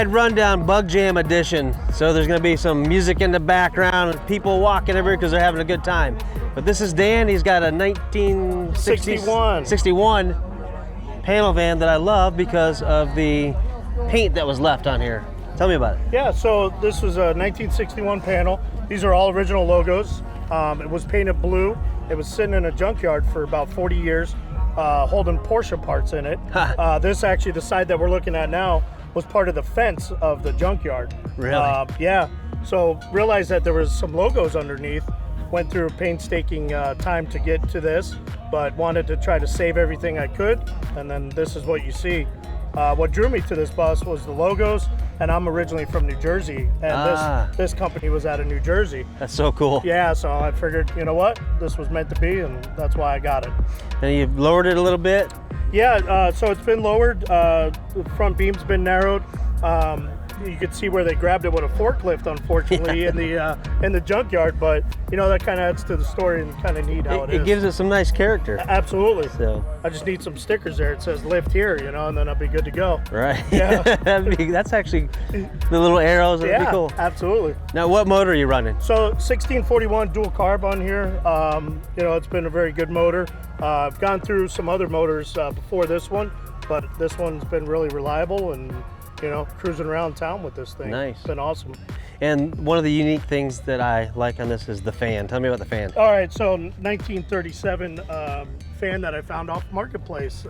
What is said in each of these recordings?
Ride Rundown Bug Jam edition. So there's gonna be some music in the background and people walking everywhere because they're having a good time. But this is Dan, he's got a 1961 panel van that I love because of the paint that was left on here. Tell me about it. Yeah, so this was a 1961 panel. These are all original logos. It was painted blue. It was sitting in a junkyard for about 40 years, holding Porsche parts in it. This actually, the side that we're looking at now, was part of the fence of the junkyard. Really? Yeah. So realized that there was some logos underneath. Went through a painstaking time to get to this, but wanted to try to save everything I could. And then this is what you see. What drew me to this bus was the logos, and I'm originally from New Jersey, and this company was out of New Jersey. That's so cool. Yeah, so I figured, you know what, this was meant to be, and that's why I got it. And you've lowered it a little bit? Yeah, so it's been lowered. The front beam's been narrowed. You could see where they grabbed it with a forklift, unfortunately, in the junkyard. But you know, that kind of adds to the story and kind of neat how it is. It gives it some nice character. Absolutely. So I just need some stickers there. It says "lift here," you know, and then I'll be good to go. Right. Yeah. That's actually the little arrows. That'd be cool. Absolutely. Now, what motor are you running? So 1641 dual carb on here. You know, it's been a very good motor. I've gone through some other motors before this one, but this one's been really reliable and, you know, cruising around town with this thing. Nice. It's been awesome. And one of the unique things that I like on this is the fan. Tell me about the fan. All right, so 1937 fan that I found off Marketplace.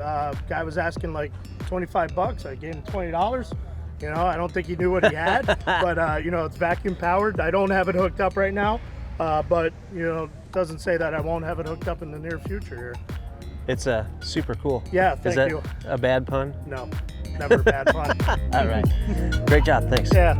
Guy was asking like 25 bucks. I gave him $20. You know, I don't think he knew what he had, but you know, it's vacuum powered. I don't have it hooked up right now, but you know, doesn't say that I won't have it hooked up in the near future here. It's super cool. Yeah, Is thank you. A bad pun? No, never a bad pun. All right. Great job. Thanks. Yeah.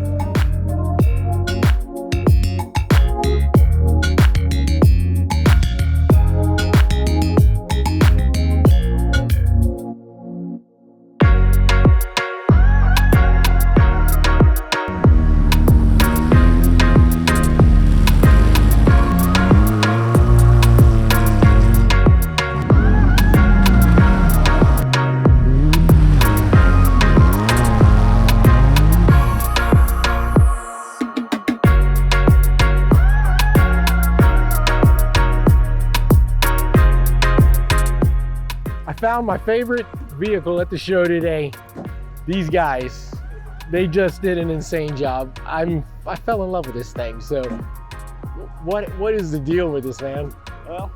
Found my favorite vehicle at the show today. These guys, they just did an insane job. I fell in love with this thing. So what is the deal with this, man? Well,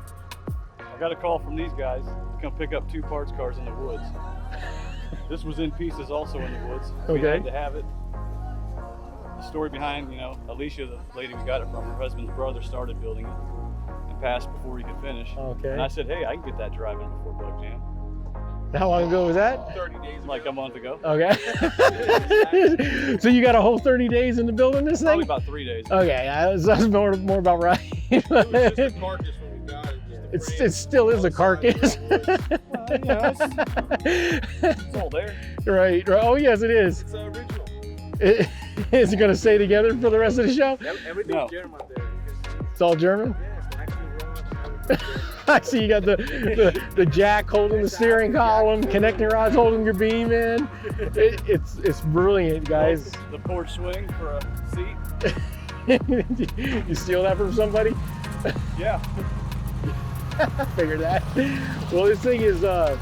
I got a call from these guys to come pick up 2 parts cars in the woods. This was in pieces also in the woods. We had to have it. The story behind, you know, Alicia, the lady we got it from, her husband's brother started building it and passed before he could finish. Okay. And I said, hey, I can get that driving before Bug Jam. How long ago was that? 30 days, like a month ago. Okay. So you got a whole 30 days into building this thing? Probably about 3 days. Okay, that's more about right. It was just a carcass when we got it. It still is a carcass. It's all there. Right. Oh yes, it is. It's original. Is it going to stay together for the rest of the show? Everything's German out there. It's all German? Yeah, it's actually wrong. I see you got the jack holding the steering column, connecting rods holding your beam in. It's brilliant, guys. The porch swing for a seat. You steal that from somebody? Yeah. Figured that. Well, this thing is it's a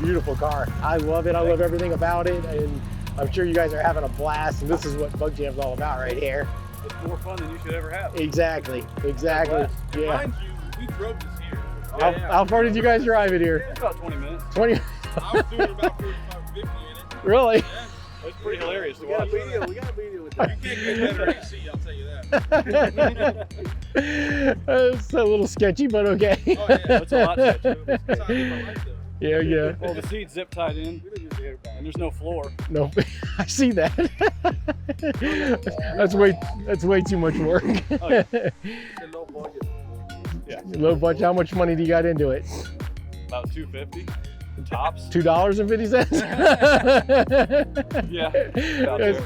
beautiful car. I love it. I love everything about it, and I'm sure you guys are having a blast. And this is what Bug Jam's all about right here. It's more fun than you should ever have. Exactly. Yeah. Mind you, we drove this here. How far did you guys drive it here? It's about 20 minutes. 20. I was doing about 45, 50 in it. Really? Yeah. It's pretty hilarious to We got watch. a video with that. You can't get better AC, I'll tell you that. It's a little sketchy, but okay. Oh yeah, It's a lot sketchy. that's how I live my life though. Yeah. Well, the seat's zip tied in, and there's no floor. No, I see that. That's way too much work. Oh, yeah. It's a low budget. Yeah, Low budget. How much money do you got into it? about $250 tops. $2.50. Yeah, about there.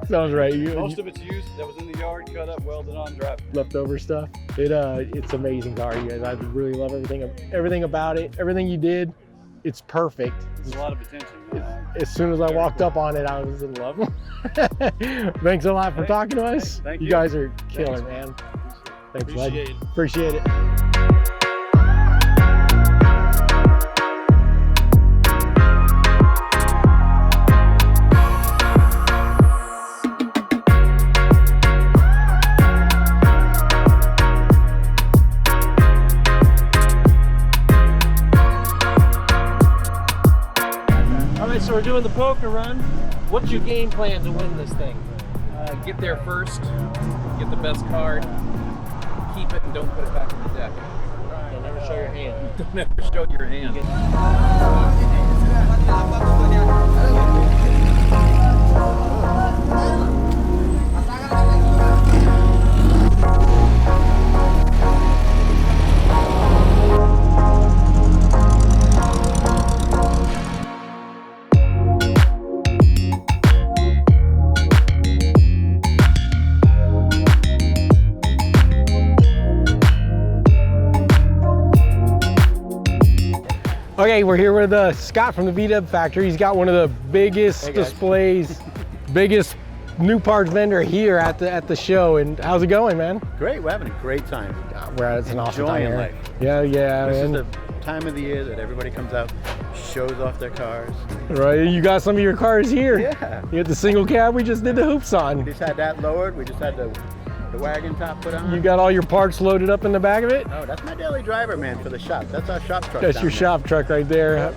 Sounds right. Most of it's used that was in the yard, cut up, welded on, drive. Leftover stuff. It's amazing car, you guys. I really love everything about it. Everything you did It's perfect. There's a lot of potential. As soon as I walked up on it, I was in love. Thanks a lot for talking to us. Thank You you. guys are killer, man. Thanks, bud. Appreciate it. Appreciate it. All right, so we're doing the poker run. What's your game plan to win this thing? Get there first, get the best card, keep it, and don't put it back in the deck. Don't never show your hand. Don't ever show your hand. Okay, we're here with Scott from the Vdubs factory. He's got one of the biggest displays, biggest new parts vendor here at the show. And how's it going, man? Great, we're having a great time. It's an awesome time Enjoying here. life. Yeah, This man. is the time of the year that everybody comes out, shows off their cars. Right, you got some of your cars here. Yeah. You got the single cab we just did the hoops We on. just had that lowered. We just had the wagon top put on. You got all your parts loaded up in the back of it? Oh, that's my daily driver, man, for the shop. That's our shop truck. That's down your there. shop truck right there.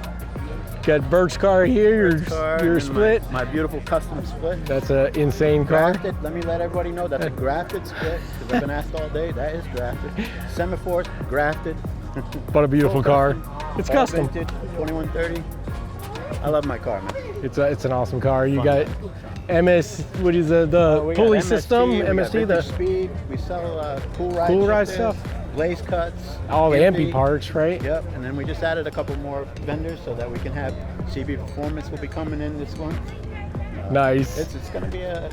Got Bert's car here, Car, your and split. My beautiful custom split. That's an insane car. Grafted. Let me let everybody know that's a grafted split, because I've been asked all day. That is grafted. Semaphore, grafted. What a beautiful Full car. custom. It's All custom. Vintage, 2130. I love my car, man. It's an awesome car. You Fun got MS, what is the We got pulley MST, system? we got MST, vintage the speed. We sell cool ride, Cool ride shifters, stuff. blaze cuts, all the MP. MP parts, right? Yep, and then we just added a couple more vendors so that we can have CB Performance will be coming in this one. Nice. It's going to be a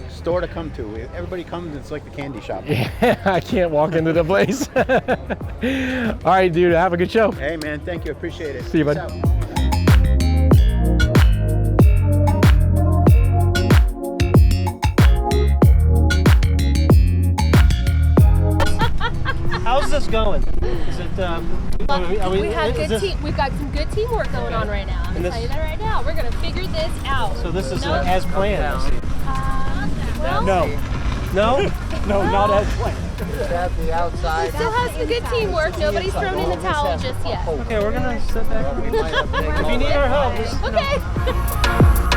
store to come to. Everybody comes, it's like the candy shop. Yeah, I can't walk into the place. All right, dude, have a good show. Hey man, thank you, appreciate it. See you, Peace bud. out. How's this going? Is it? We have good team. We've got some good teamwork going on right now. I'm And gonna tell you that right now. We're gonna figure this out. So this is No. as planned. I see. Well, No. No? No, not as planned. we still have some good teamwork. Nobody's thrown in the towel just yet. Okay, we're gonna sit back. If you need our help, just, Okay.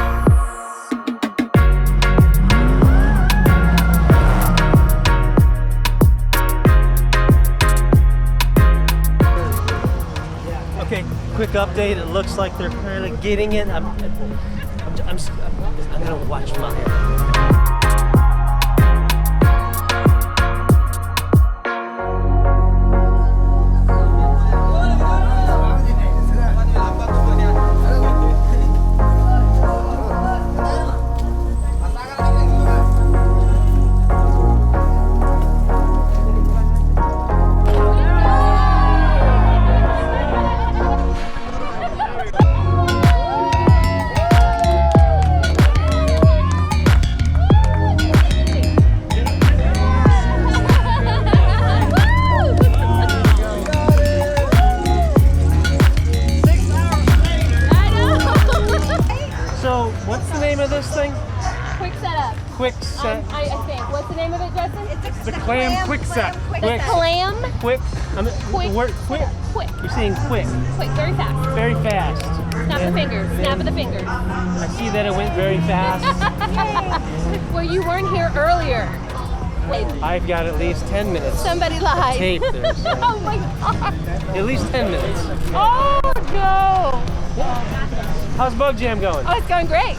Okay, quick update. It looks like they're kind of getting it. I'm gonna watch mine. So, what's the name of this thing? Quick setup. Quick set. I think. What's the name of it, Justin? It's a clam quick set. Quick. Clam. Quick. Quick. The word quick. Quick. You're saying quick. Quick. Very fast. Very fast. Snap the fingers. Snap of the fingers. I see that it went very fast. Well, you weren't here earlier. Wait. I've got at least 10 minutes. Somebody lied. Tape there. So. Oh my god. At least 10 minutes. Oh no. How's Bug Jam going? Oh, it's going great.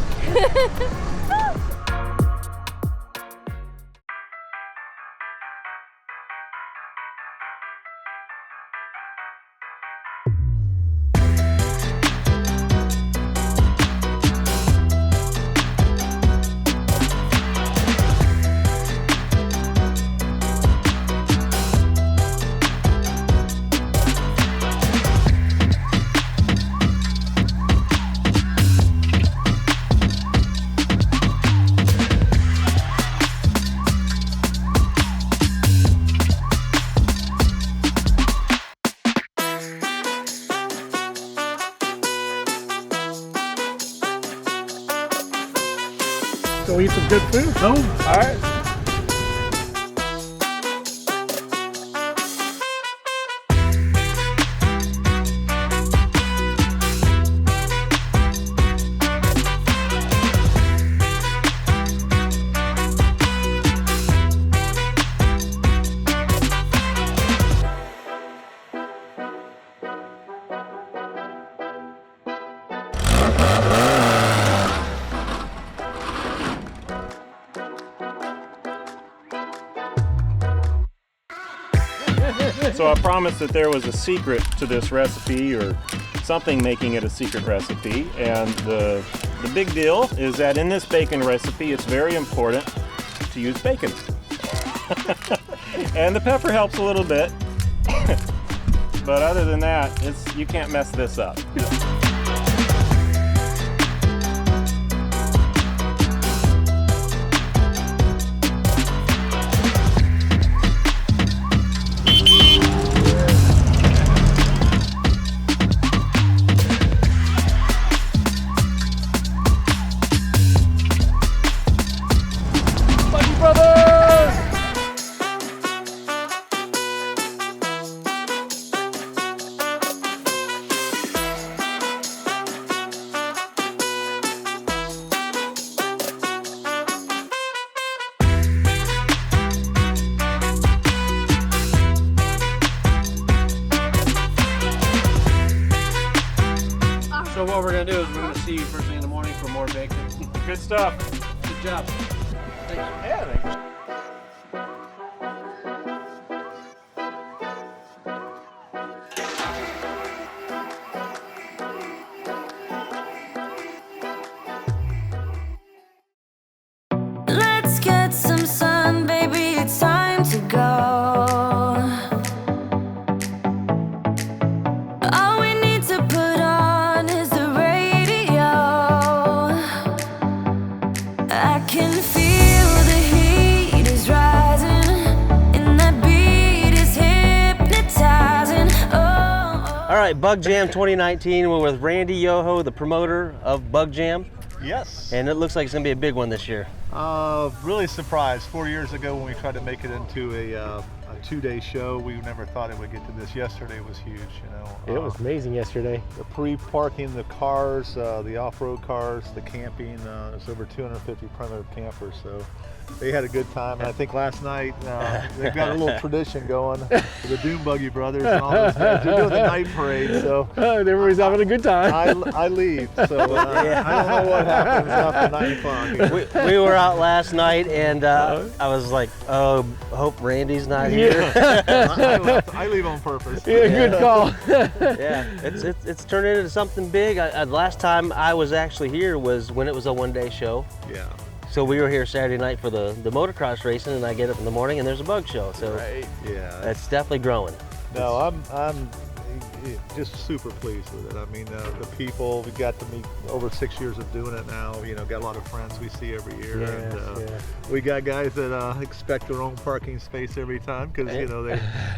Go eat some good food. Boom. All right. So I promised that there was a secret to this recipe, or something making it a secret recipe, and the big deal is that in this bacon recipe it's very important to use bacon. And the pepper helps a little bit, but other than that, you can't mess this up. So what we're gonna do is we're gonna see you first thing in the morning for more bacon. Good stuff. Good job. Thank you. Yeah, thank you. Let's get some sun, baby, it's time to go. All we need to put on is the radio. I can feel the heat is rising, and that beat is hypnotizing. Oh. All right, Bug Jam 2019. We're with Randy Yoho, the promoter of Bug Jam. Yes. And it looks like it's gonna be a big one this year. Really surprised. 4 years ago when we tried to make it into a 2-day show, we never thought it would get to this. Yesterday was huge, you know. It was amazing yesterday. The pre-parking, the cars, the off-road cars, the camping, there's over 250 primitive campers, so they had a good time. And I think last night, they've got a little tradition going, the Doom Buggy Brothers and all those guys. They're doing the night parade, so. Everybody's having a good time. I leave, so I don't know what happens after 9 o'clock. We were out last night, and I was like, oh, hope Randy's not here. I leave on purpose. Yeah, good call. Yeah, it's turned into something big. Last time I was actually here was when it was a one-day show. Yeah. So we were here Saturday night for the motocross racing, and I get up in the morning and there's a bug show. So Yeah. it's definitely growing. No, I'm just super pleased with it. I mean, the people, we got to meet over 6 years of doing it now. You know, got a lot of friends we see every year. Yes, and we got guys that expect their own parking space every time because, you know,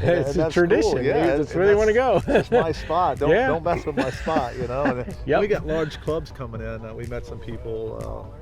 it's a tradition. Cool. Yeah, That's where they want to go. That's my spot. Don't mess with my spot, you know. And Yep. we got large clubs coming in. We met some people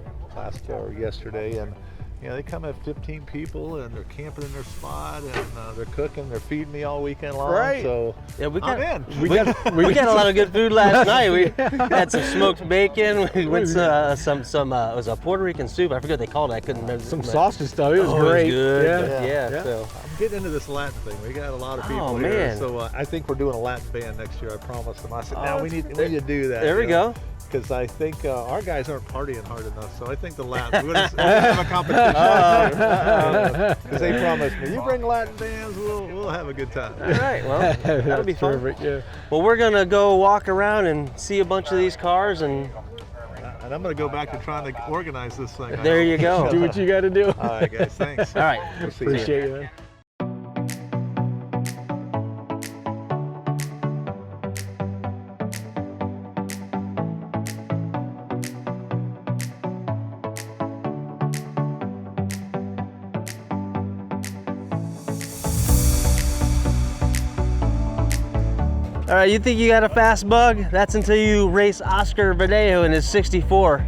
yesterday, and you know, they come at 15 people and they're camping in their spot, and they're cooking, they're feeding me all weekend long. Right. So Yeah, we got We a lot of good food last night. We had some smoked bacon. We went to some it was a Puerto Rican soup. I forget what they called it. I couldn't remember. Some sausage stuff. It was Oh, great. It was good. Yeah. Yeah. So I'm getting into this Latin thing. We got a lot of people Oh, here. man. So I think we're doing a Latin band next year. I promised them. I said, no, we need to do that. there we go. Because I think our guys aren't partying hard enough. So I think the Latin, we're going to have a competition. Because they promised me, you bring Latin bands, we'll have a good time. All right, well, that'll be fun. Perfect, yeah. Well, we're gonna go walk around and see a bunch of these cars, and I'm going to go back to trying to organize this thing. there you go. Do what you got to do. All right, guys, thanks. All right. We'll see you. Appreciate you, man. All right, you think you got a fast bug? That's until you race Oscar Vallejo in his 64.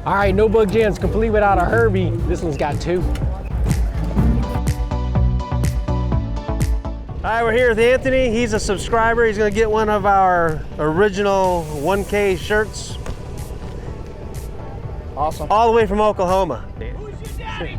All right, no bug jams complete without a Herbie. This one's got 2. All right, we're here with Anthony. He's a subscriber. He's gonna get one of our original 1K shirts. Awesome. All the way from Oklahoma. Who's your daddy?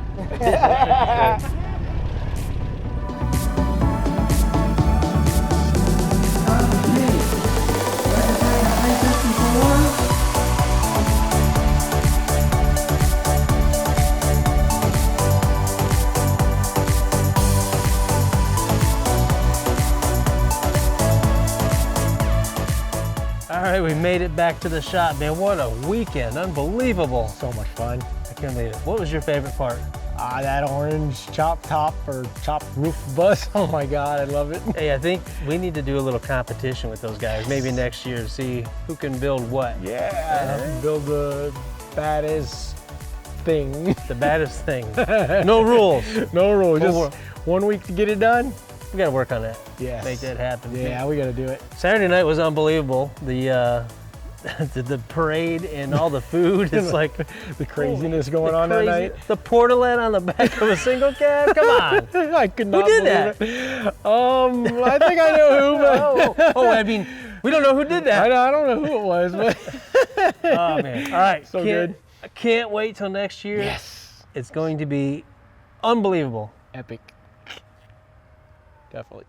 All right, we made it back to the shop, man. What a weekend, unbelievable. So much fun. I can't believe it. What was your favorite part? That orange chop top or chop roof bus. Oh my God, I love it. Hey, I think we need to do a little competition with those guys, maybe next year to see who can build what. Yeah, build the baddest thing. The baddest thing. No rules. No rules, just 1 week to get it done. We gotta work on that. Yes. Make that happen. Yeah, we gotta do it. Saturday night was unbelievable. The the parade and all the food. It's like the craziness going on that night. The portalet on the back of a single cab. Come on. I could not Who did believe that? It. I think I know who. But I mean, we don't know who did that. I don't know who it was, but oh man. All right. So good. I can't wait till next year. Yes. It's going to be unbelievable. Epic. Definitely.